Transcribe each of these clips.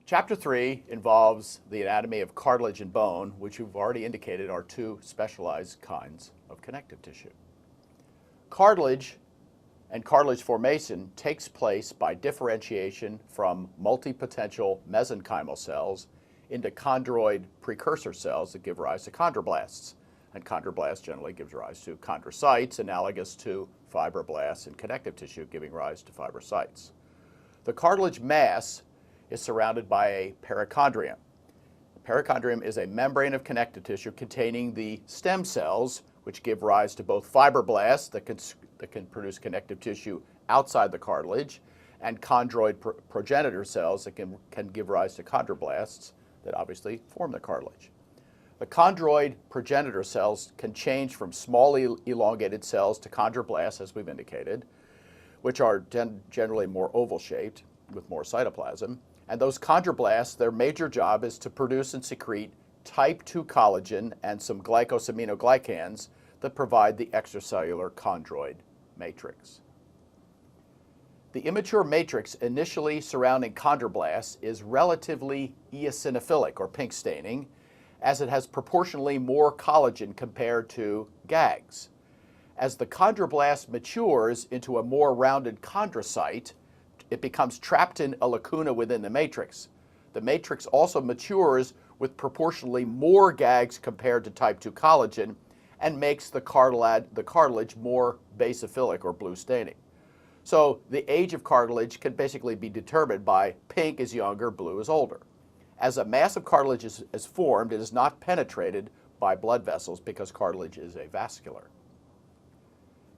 Chapter 3 involves the anatomy of cartilage and bone, which we've already indicated are two specialized kinds of connective tissue. Cartilage and cartilage formation takes place by differentiation from multipotential mesenchymal cells into chondroid precursor cells that give rise to chondroblasts. And chondroblasts generally gives rise to chondrocytes, analogous to fibroblasts in connective tissue, giving rise to fibrocytes. The cartilage mass is surrounded by a perichondrium. The perichondrium is a membrane of connective tissue containing the stem cells, which give rise to both fibroblasts that can produce connective tissue outside the cartilage, and chondroid progenitor cells that can give rise to chondroblasts that obviously form the cartilage. The chondroid progenitor cells can change from small elongated cells to chondroblasts, as we've indicated, which are generally more oval-shaped with more cytoplasm. And those chondroblasts, their major job is to produce and secrete type 2 collagen and some glycosaminoglycans that provide the extracellular chondroid matrix. The immature matrix initially surrounding chondroblasts is relatively eosinophilic or pink staining, as it has proportionally more collagen compared to gags. As the chondroblast matures into a more rounded chondrocyte, it becomes trapped in a lacuna within the matrix. The matrix also matures with proportionally more gags compared to type 2 collagen and makes the cartilage more basophilic or blue staining. So the age of cartilage can basically be determined by pink is younger, blue is older. As a mass of cartilage is formed, it is not penetrated by blood vessels because cartilage is avascular.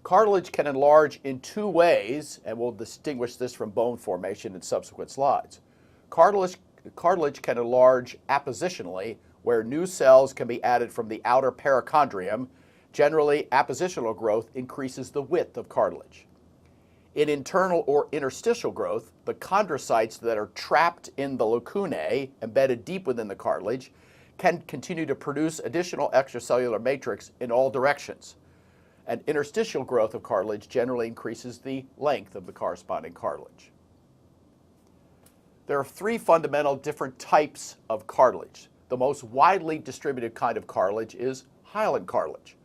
Cartilage can enlarge in two ways, and we'll distinguish this from bone formation in subsequent slides. Cartilage can enlarge appositionally, where new cells can be added from the outer perichondrium. Generally, appositional growth increases the width of cartilage. In internal or interstitial growth, the chondrocytes that are trapped in the lacunae, embedded deep within the cartilage, can continue to produce additional extracellular matrix in all directions. And interstitial growth of cartilage generally increases the length of the corresponding cartilage. There are three fundamental different types of cartilage. The most widely distributed kind of cartilage is hyaline cartilage.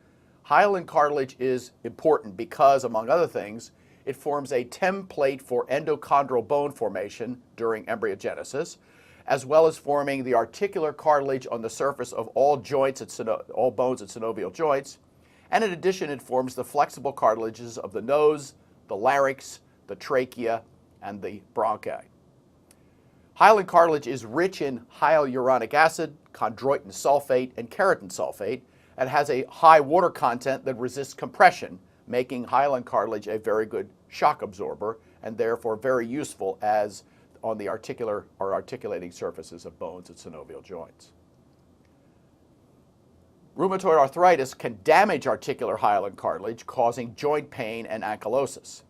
Hyaline cartilage is important because, among other things, it forms a template for endochondral bone formation during embryogenesis, as well as forming the articular cartilage on the surface of all bones and synovial joints. And in addition, it forms the flexible cartilages of the nose, the larynx, the trachea, and the bronchi. Hyaline cartilage is rich in hyaluronic acid, chondroitin sulfate, and keratin sulfate, and has a high water content that resists compression, making hyaline cartilage a very good shock absorber and therefore very useful as on the articular or articulating surfaces of bones and synovial joints. Rheumatoid arthritis can damage articular hyaline cartilage, causing joint pain and ankylosis.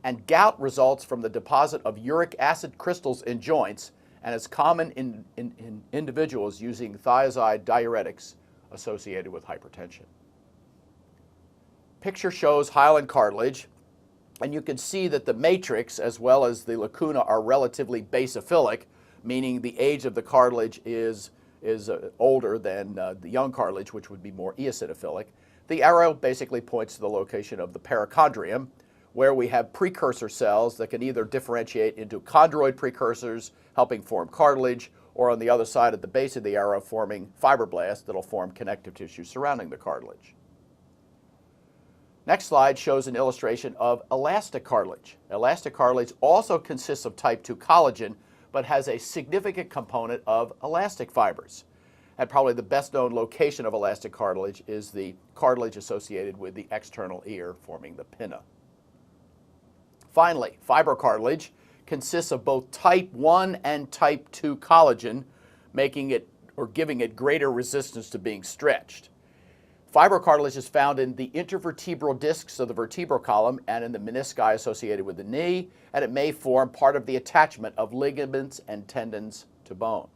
And gout results from the deposit of uric acid crystals in joints and is common in individuals using thiazide diuretics associated with hypertension. Picture shows hyaline cartilage, and you can see that the matrix as well as the lacuna are relatively basophilic, meaning the age of the cartilage is older than the young cartilage, which would be more eosinophilic. The arrow basically points to the location of the perichondrium, where we have precursor cells that can either differentiate into chondroid precursors, helping form cartilage, or on the other side at the base of the arrow, forming fibroblasts that will form connective tissue surrounding the cartilage. Next slide shows an illustration of elastic cartilage. Elastic cartilage also consists of type 2 collagen, but has a significant component of elastic fibers. And probably the best known location of elastic cartilage is the cartilage associated with the external ear, forming the pinna. Finally, fibrocartilage consists of both type 1 and type 2 collagen, making it or giving it greater resistance to being stretched. Fibrocartilage is found in the intervertebral discs of the vertebral column and in the menisci associated with the knee, and it may form part of the attachment of ligaments and tendons to bone.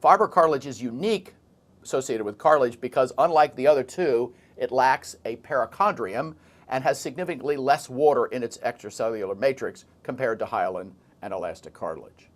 Fibrocartilage is unique associated with cartilage because, unlike the other two, it lacks a perichondrium and has significantly less water in its extracellular matrix compared to hyaline and elastic cartilage.